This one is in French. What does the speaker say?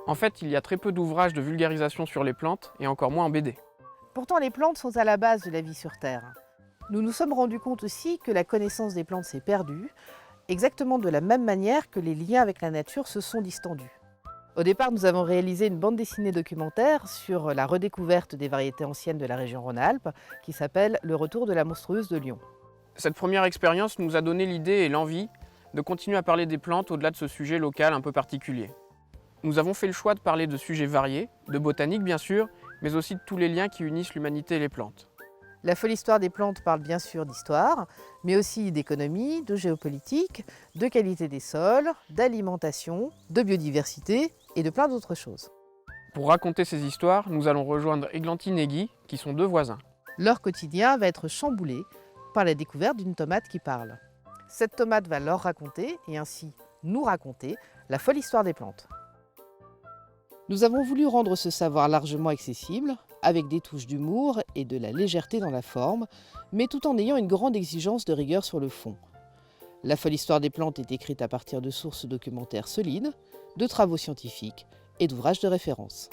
En fait, il y a très peu d'ouvrages de vulgarisation sur les plantes, et encore moins en BD. Pourtant, les plantes sont à la base de la vie sur Terre. Nous nous sommes rendus compte aussi que la connaissance des plantes s'est perdue, exactement de la même manière que les liens avec la nature se sont distendus. Au départ, nous avons réalisé une bande dessinée documentaire sur la redécouverte des variétés anciennes de la région Rhône-Alpes, qui s'appelle Le retour de la monstrueuse de Lyon. Cette première expérience nous a donné l'idée et l'envie de continuer à parler des plantes au-delà de ce sujet local un peu particulier. Nous avons fait le choix de parler de sujets variés, de botanique bien sûr, mais aussi de tous les liens qui unissent l'humanité et les plantes. La folle histoire des plantes parle bien sûr d'histoire, mais aussi d'économie, de géopolitique, de qualité des sols, d'alimentation, de biodiversité et de plein d'autres choses. Pour raconter ces histoires, nous allons rejoindre Églantine et Guy, qui sont deux voisins. Leur quotidien va être chamboulé par la découverte d'une tomate qui parle. Cette tomate va leur raconter, et ainsi nous raconter, la folle histoire des plantes. Nous avons voulu rendre ce savoir largement accessible, avec des touches d'humour et de la légèreté dans la forme, mais tout en ayant une grande exigence de rigueur sur le fond. La folle histoire des plantes est écrite à partir de sources documentaires solides, de travaux scientifiques et d'ouvrages de référence.